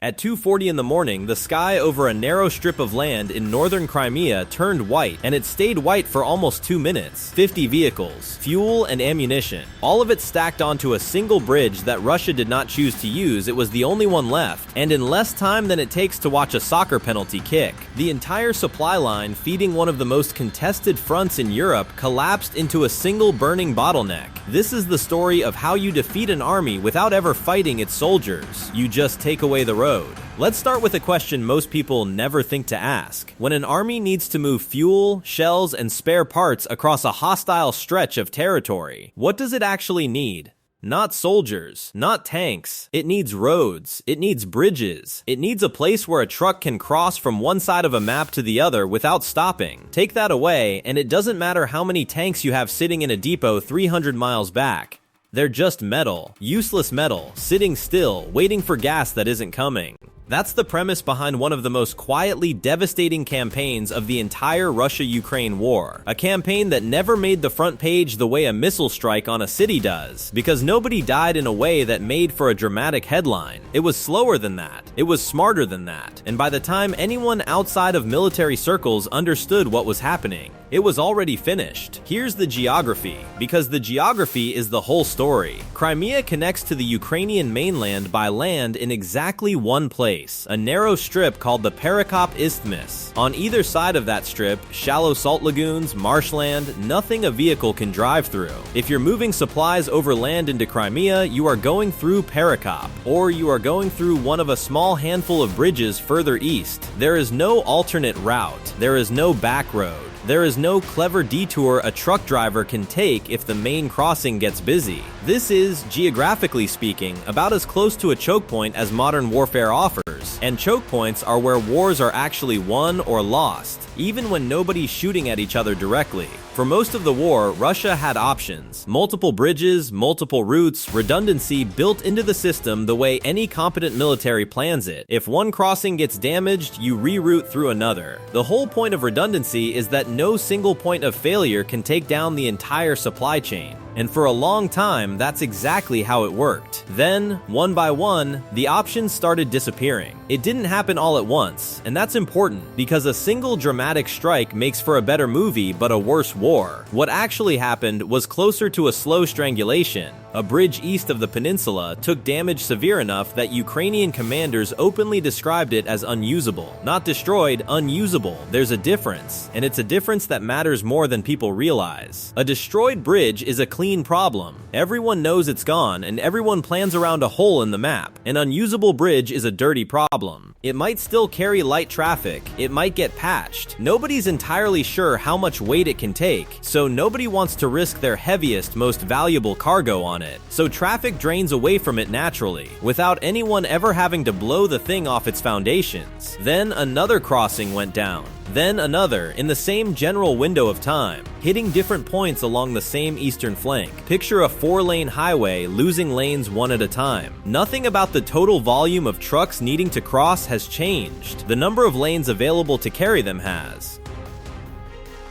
At 2:40 in the morning, the sky over a narrow strip of land in northern Crimea turned white, and it stayed white for almost 2 minutes. 50 vehicles, fuel, and ammunition. All of it stacked onto a single bridge that Russia did not choose to use. It was the only one left, and in less time than it takes to watch a soccer penalty kick. The entire supply line, feeding one of the most contested fronts in Europe, collapsed into a single burning bottleneck. This is the story of how you defeat an army without ever fighting its soldiers. You just take away the road. Let's start with a question most people never think to ask. When an army needs to move fuel, shells, and spare parts across a hostile stretch of territory, what does it actually need? Not soldiers, not tanks. It needs roads. It needs bridges. It needs a place where a truck can cross from one side of a map to the other without stopping. Take that away, and it doesn't matter how many tanks you have sitting in a depot 300 miles back. They're just metal, useless metal, sitting still, waiting for gas that isn't coming. That's the premise behind one of the most quietly devastating campaigns of the entire Russia-Ukraine war. A campaign that never made the front page the way a missile strike on a city does, because nobody died in a way that made for a dramatic headline. It was slower than that. It was smarter than that. And by the time anyone outside of military circles understood what was happening, it was already finished. Here's the geography, because the geography is the whole story. Crimea connects to the Ukrainian mainland by land in exactly one place, a narrow strip called the Perekop Isthmus. On either side of that strip, shallow salt lagoons, marshland, nothing a vehicle can drive through. If you're moving supplies over land into Crimea, you are going through Perekop, or you are going through one of a small handful of bridges further east. There is no alternate route. There is no back road. There is no clever detour a truck driver can take if the main crossing gets busy. This is, geographically speaking, about as close to a chokepoint as modern warfare offers, and chokepoints are where wars are actually won or lost, even when nobody's shooting at each other directly. For most of the war, Russia had options. Multiple bridges, multiple routes, redundancy built into the system the way any competent military plans it. If one crossing gets damaged, you reroute through another. The whole point of redundancy is that no single point of failure can take down the entire supply chain. And for a long time, that's exactly how it worked. Then, one by one, the options started disappearing. It didn't happen all at once, and that's important, because a single dramatic strike makes for a better movie but a worse war. What actually happened was closer to a slow strangulation. A bridge east of the peninsula took damage severe enough that Ukrainian commanders openly described it as unusable. Not destroyed, unusable. There's a difference, and it's a difference that matters more than people realize. A destroyed bridge is a clean problem. Everyone knows it's gone, and everyone plans around a hole in the map. An unusable bridge is a dirty problem. It might still carry light traffic. It might get patched. Nobody's entirely sure how much weight it can take, so nobody wants to risk their heaviest, most valuable cargo on it. So traffic drains away from it naturally, without anyone ever having to blow the thing off its foundations. Then another crossing went down. Then another, in the same general window of time, hitting different points along the same eastern flank. Picture a 4-lane highway losing lanes one at a time. Nothing about the total volume of trucks needing to cross has changed. The number of lanes available to carry them has.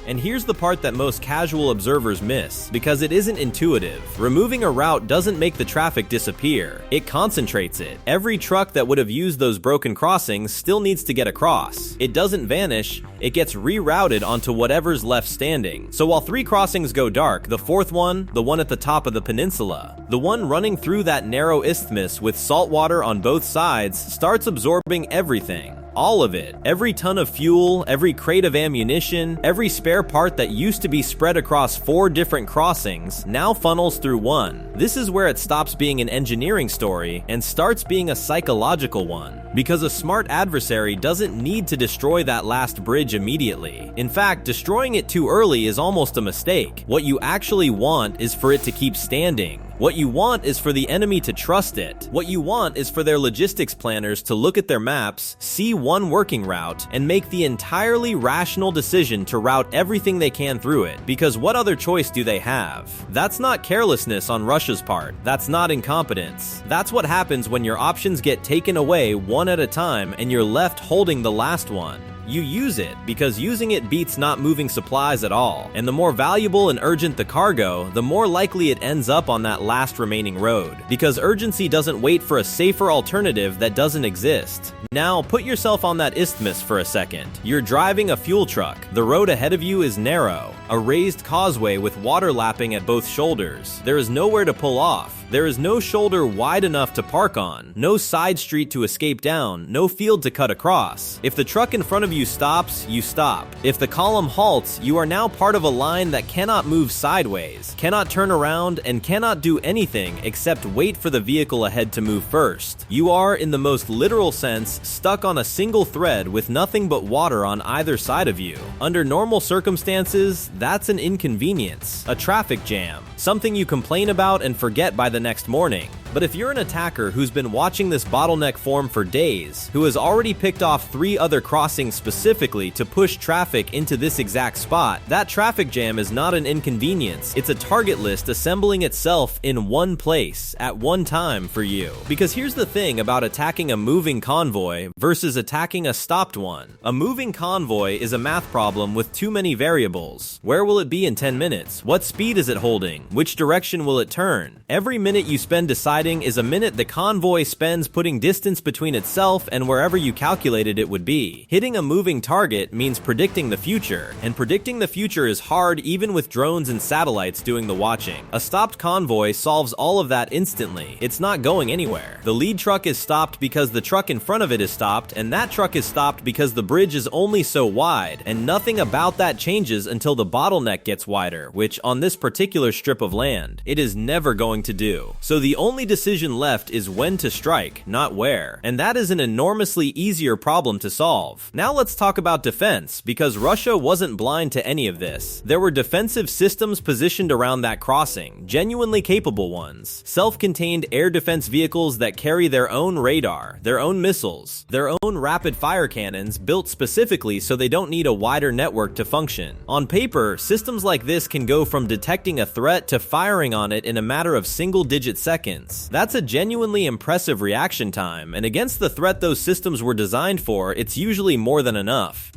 And here's the part that most casual observers miss, because it isn't intuitive. Removing a route doesn't make the traffic disappear. It concentrates it. Every truck that would have used those broken crossings still needs to get across. It doesn't vanish, it gets rerouted onto whatever's left standing. So while 3 crossings go dark, the 4th one, the one at the top of the peninsula, the one running through that narrow isthmus with salt water on both sides, starts absorbing everything. All of it. Every ton of fuel, every crate of ammunition, every spare part that used to be spread across 4 different crossings now funnels through one. This is where it stops being an engineering story and starts being a psychological one. Because a smart adversary doesn't need to destroy that last bridge immediately. In fact, destroying it too early is almost a mistake. What you actually want is for it to keep standing. What you want is for the enemy to trust it. What you want is for their logistics planners to look at their maps, see one working route, and make the entirely rational decision to route everything they can through it. Because what other choice do they have? That's not carelessness on Russia's part. That's not incompetence. That's what happens when your options get taken away one at a time and you're left holding the last one. You use it because using it beats not moving supplies at all, and the more valuable and urgent the cargo, the more likely it ends up on that last remaining road, because urgency doesn't wait for a safer alternative that doesn't exist. Now, put yourself on that isthmus for a second. You're driving a fuel truck. The road ahead of you is narrow, a raised causeway with water lapping at both shoulders. There is nowhere to pull off. There is no shoulder wide enough to park on, no side street to escape down, no field to cut across. If the truck in front of you stops, you stop. If the column halts, you are now part of a line that cannot move sideways, cannot turn around, and cannot do anything except wait for the vehicle ahead to move first. You are, in the most literal sense, stuck on a single thread with nothing but water on either side of you. Under normal circumstances, that's an inconvenience, a traffic jam, something you complain about and forget by the next morning. But if you're an attacker who's been watching this bottleneck form for days, who has already picked off 3 other crossings specifically to push traffic into this exact spot, that traffic jam is not an inconvenience. It's a target list assembling itself in one place at one time for you. Because here's the thing about attacking a moving convoy versus attacking a stopped one. A moving convoy is a math problem with too many variables. Where will it be in 10 minutes? What speed is it holding? Which direction will it turn? Every minute you spend deciding is a minute the convoy spends putting distance between itself and wherever you calculated it would be. Hitting a moving target means predicting the future, and predicting the future is hard even with drones and satellites doing the watching. A stopped convoy solves all of that instantly. It's not going anywhere. The lead truck is stopped because the truck in front of it is stopped, and that truck is stopped because the bridge is only so wide, and nothing about that changes until the bottleneck gets wider, which on this particular strip of land, it is never going to do. So the only decision left is when to strike, not where. And that is an enormously easier problem to solve. Now let's talk about defense, because Russia wasn't blind to any of this. There were defensive systems positioned around that crossing, genuinely capable ones. Self-contained air defense vehicles that carry their own radar, their own missiles, their own rapid fire cannons built specifically so they don't need a wider network to function. On paper, systems like this can go from detecting a threat to firing on it in a matter of single-digit seconds. That's a genuinely impressive reaction time, and against the threat those systems were designed for, it's usually more than enough.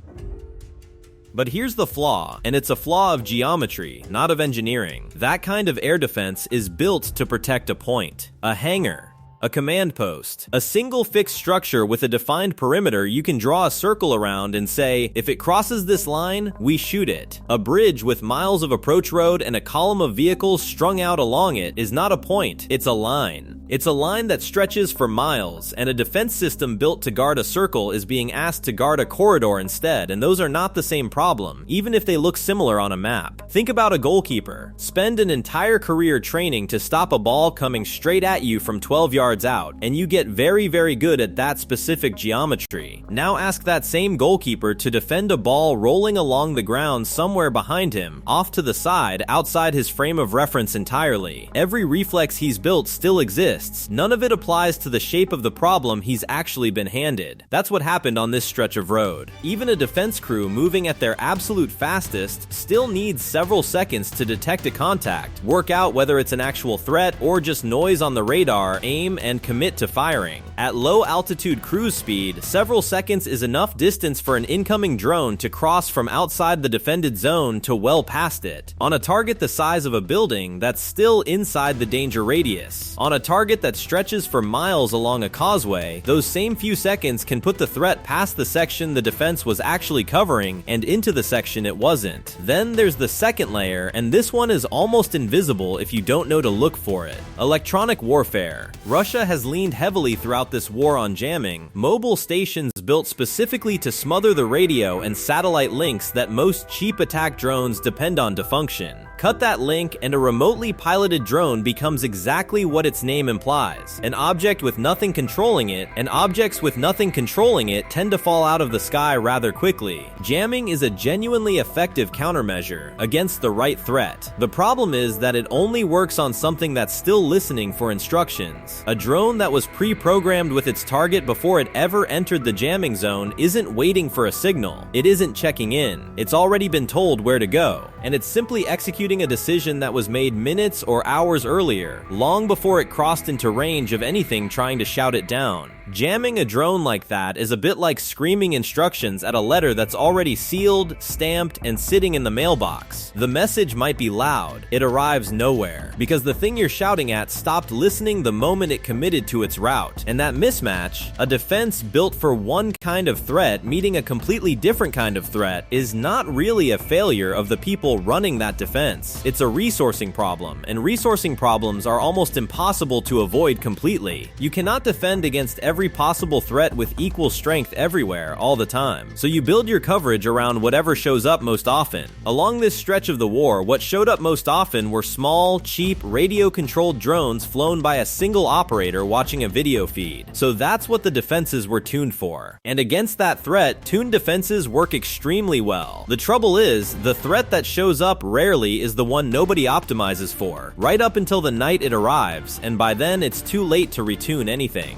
But here's the flaw, and it's a flaw of geometry, not of engineering. That kind of air defense is built to protect a point, a hangar, a command post, a single fixed structure with a defined perimeter you can draw a circle around and say, if it crosses this line, we shoot it. A bridge with miles of approach road and a column of vehicles strung out along it is not a point, it's a line. It's a line that stretches for miles, and a defense system built to guard a circle is being asked to guard a corridor instead, and those are not the same problem, even if they look similar on a map. Think about a goalkeeper. Spend an entire career training to stop a ball coming straight at you from 12 yards out, and you get very, very good at that specific geometry. Now ask that same goalkeeper to defend a ball rolling along the ground somewhere behind him, off to the side, outside his frame of reference entirely. Every reflex he's built still exists. None of it applies to the shape of the problem he's actually been handed. That's what happened on this stretch of road. Even a defense crew moving at their absolute fastest still needs several seconds to detect a contact, work out whether it's an actual threat or just noise on the radar, aim, and commit to firing. At low altitude cruise speed, several seconds is enough distance for an incoming drone to cross from outside the defended zone to well past it. On a target the size of a building, that's still inside the danger radius. On a target that stretches for miles along a causeway, those same few seconds can put the threat past the section the defense was actually covering and into the section it wasn't. Then there's the second layer, and this one is almost invisible if you don't know to look for it. Electronic warfare. Russia has leaned heavily throughout this war on jamming. Mobile stations built specifically to smother the radio and satellite links that most cheap attack drones depend on to function. Cut that link and a remotely piloted drone becomes exactly what its name implies. An object with nothing controlling it, and objects with nothing controlling it tend to fall out of the sky rather quickly. Jamming is a genuinely effective countermeasure against the right threat. The problem is that it only works on something that's still listening for instructions. A drone that was pre-programmed with its target before it ever entered the jamming zone isn't waiting for a signal. It isn't checking in. It's already been told where to go, and it's simply executing a decision that was made minutes or hours earlier, long before it crossed into range of anything trying to shout it down. Jamming a drone like that is a bit like screaming instructions at a letter that's already sealed, stamped, and sitting in the mailbox. The message might be loud, it arrives nowhere, because the thing you're shouting at stopped listening the moment it committed to its route. And that mismatch, a defense built for one kind of threat meeting a completely different kind of threat, is not really a failure of the people running that defense. It's a resourcing problem, and resourcing problems are almost impossible to avoid completely. You cannot defend against every possible threat with equal strength everywhere all the time, so you build your coverage around whatever shows up most often. Along this stretch of the war, what showed up most often were small, cheap, radio-controlled drones flown by a single operator watching a video feed. So that's what the defenses were tuned for. And against that threat, tuned defenses work extremely well. The trouble is, the threat that shows up rarely is the one nobody optimizes for, right up until the night it arrives, and by then it's too late to retune anything.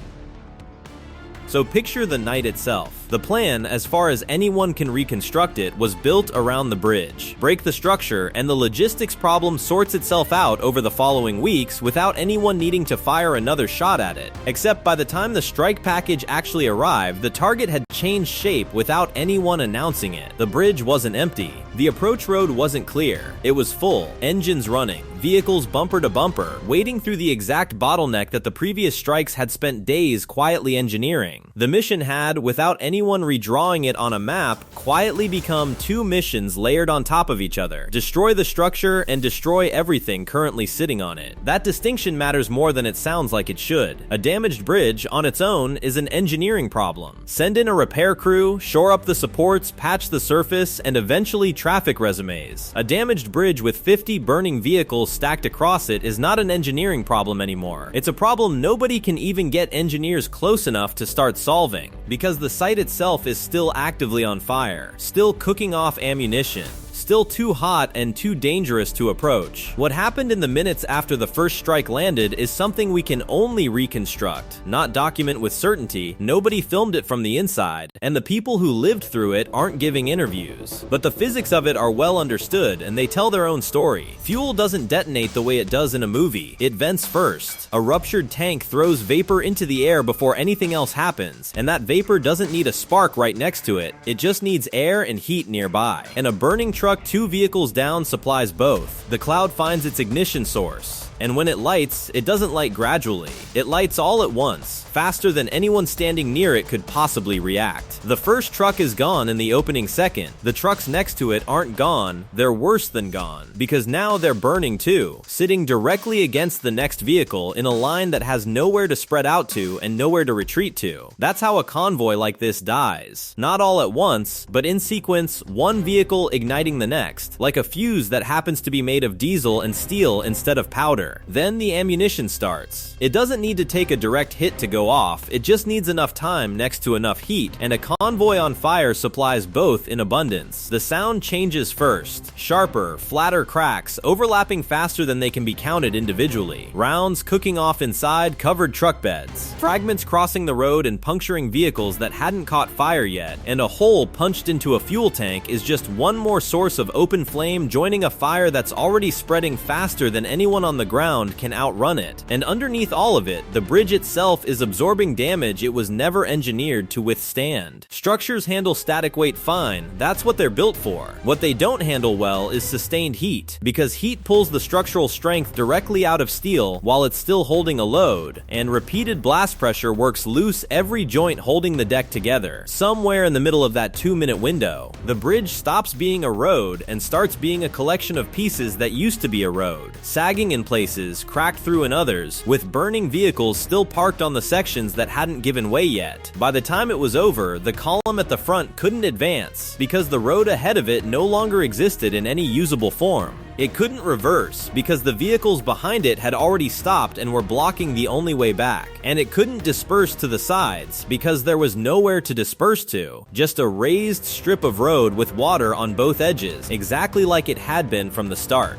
So picture the night itself. The plan, as far as anyone can reconstruct it, was built around the bridge. Break the structure, and the logistics problem sorts itself out over the following weeks without anyone needing to fire another shot at it. Except by the time the strike package actually arrived, the target had changed shape without anyone announcing it. The bridge wasn't empty. The approach road wasn't clear. It was full, engines running, vehicles bumper to bumper, wading through the exact bottleneck that the previous strikes had spent days quietly engineering. The mission had, without anyone redrawing it on a map, quietly become two missions layered on top of each other. Destroy the structure and destroy everything currently sitting on it. That distinction matters more than it sounds like it should. A damaged bridge, on its own, is an engineering problem. Send in a repair crew, shore up the supports, patch the surface, and eventually traffic resumes. A damaged bridge with 50 burning vehicles stacked across it is not an engineering problem anymore. It's a problem nobody can even get engineers close enough to start solving, because the site itself is still actively on fire, still cooking off ammunition, still too hot and too dangerous to approach. What happened in the minutes after the first strike landed is something we can only reconstruct, not document with certainty. Nobody filmed it from the inside, and the people who lived through it aren't giving interviews. But the physics of it are well understood, and they tell their own story. Fuel doesn't detonate the way it does in a movie. It vents first. A ruptured tank throws vapor into the air before anything else happens, and that vapor doesn't need a spark right next to it. It just needs air and heat nearby. And a burning truck 2 vehicles down supplies both. The cloud finds its ignition source, and when it lights, it doesn't light gradually. It lights all at once, faster than anyone standing near it could possibly react. The first truck is gone in the opening second. The trucks next to it aren't gone, they're worse than gone, because now they're burning too, sitting directly against the next vehicle in a line that has nowhere to spread out to and nowhere to retreat to. That's how a convoy like this dies. Not all at once, but in sequence, one vehicle igniting the next, like a fuse that happens to be made of diesel and steel instead of powder. Then the ammunition starts. It doesn't need to take a direct hit to go off, it just needs enough time next to enough heat, and a convoy on fire supplies both in abundance. The sound changes first. Sharper, flatter cracks, overlapping faster than they can be counted individually. Rounds cooking off inside covered truck beds. Fragments crossing the road and puncturing vehicles that hadn't caught fire yet, and a hole punched into a fuel tank is just one more source of open flame joining a fire that's already spreading faster than anyone on the ground can outrun it. And underneath all of it, the bridge itself is absorbing damage it was never engineered to withstand. Structures handle static weight fine, that's what they're built for. What they don't handle well is sustained heat, because heat pulls the structural strength directly out of steel while it's still holding a load, and repeated blast pressure works loose every joint holding the deck together. Somewhere in the middle of that 2-minute window, the bridge stops being a road and starts being a collection of pieces that used to be a road, sagging in places, cracked through in others, with burning vehicles still parked on the sections that hadn't given way yet. By the time it was over, the column at the front couldn't advance, because the road ahead of it no longer existed in any usable form. It couldn't reverse, because the vehicles behind it had already stopped and were blocking the only way back. And it couldn't disperse to the sides, because there was nowhere to disperse to. Just a raised strip of road with water on both edges, exactly like it had been from the start.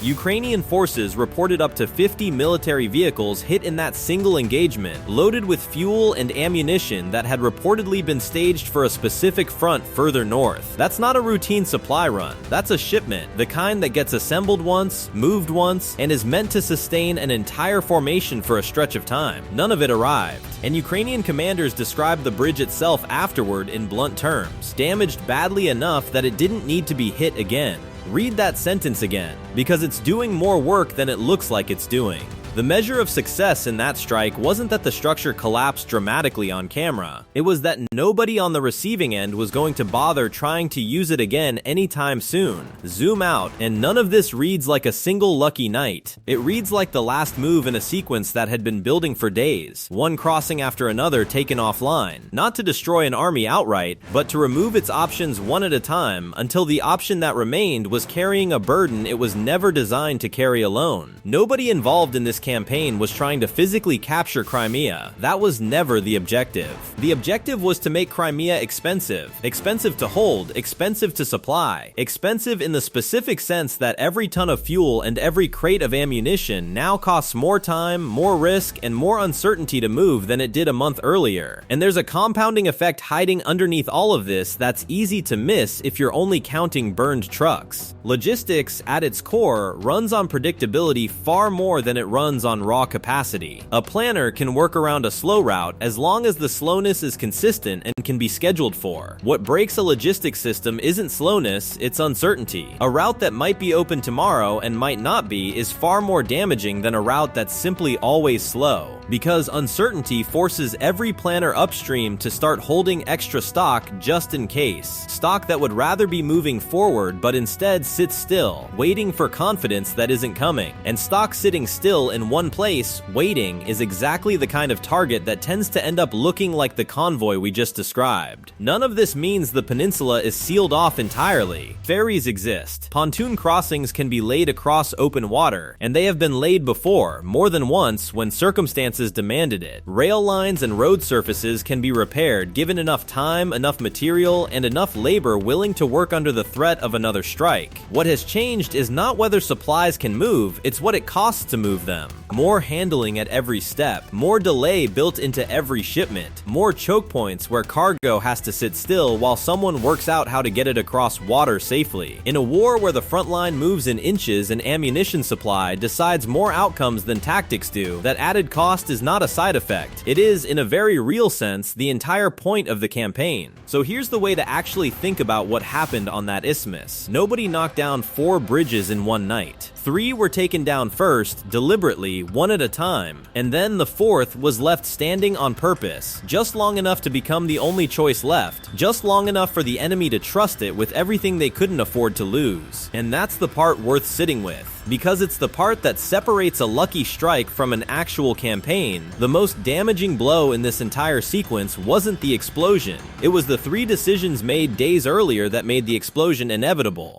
Ukrainian forces reported up to 50 military vehicles hit in that single engagement, loaded with fuel and ammunition that had reportedly been staged for a specific front further north. That's not a routine supply run, that's a shipment, the kind that gets assembled once, moved once, and is meant to sustain an entire formation for a stretch of time. None of it arrived, and Ukrainian commanders described the bridge itself afterward in blunt terms, damaged badly enough that it didn't need to be hit again. Read that sentence again, because it's doing more work than it looks like it's doing. The measure of success in that strike wasn't that the structure collapsed dramatically on camera. It was that nobody on the receiving end was going to bother trying to use it again anytime soon. Zoom out, and none of this reads like a single lucky night. It reads like the last move in a sequence that had been building for days, one crossing after another taken offline, not to destroy an army outright, but to remove its options one at a time until the option that remained was carrying a burden it was never designed to carry alone. Nobody involved in this campaign was trying to physically capture Crimea. That was never the objective. The objective was to make Crimea expensive. Expensive to hold, expensive to supply. Expensive in the specific sense that every ton of fuel and every crate of ammunition now costs more time, more risk, and more uncertainty to move than it did a month earlier. And there's a compounding effect hiding underneath all of this that's easy to miss if you're only counting burned trucks. Logistics, at its core, runs on predictability far more than it runs on raw capacity. A planner can work around a slow route as long as the slowness is consistent and can be scheduled for. What breaks a logistics system isn't slowness, it's uncertainty. A route that might be open tomorrow and might not be is far more damaging than a route that's simply always slow, because uncertainty forces every planner upstream to start holding extra stock just in case. Stock that would rather be moving forward but instead sits still, waiting for confidence that isn't coming. And stock sitting still in one place, waiting, is exactly the kind of target that tends to end up looking like the convoy we just described. None of this means the peninsula is sealed off entirely. Ferries exist. Pontoon crossings can be laid across open water, and they have been laid before, more than once, when circumstances demanded it. Rail lines and road surfaces can be repaired given enough time, enough material, and enough labor willing to work under the threat of another strike. What has changed is not whether supplies can move, it's what it costs to move them. More handling at every step, more delay built into every shipment, more choke points where cargo has to sit still while someone works out how to get it across water safely. In a war where the front line moves in inches and ammunition supply decides more outcomes than tactics do, that added cost is not a side effect. It is, in a very real sense, the entire point of the campaign. So here's the way to actually think about what happened on that isthmus. Nobody knocked down 4 bridges in one night. 3 were taken down first, deliberately, one at a time, and then the 4th was left standing on purpose, just long enough to become the only choice left, just long enough for the enemy to trust it with everything they couldn't afford to lose. And that's the part worth sitting with, because it's the part that separates a lucky strike from an actual campaign. The most damaging blow in this entire sequence wasn't the explosion. It was the 3 decisions made days earlier that made the explosion inevitable.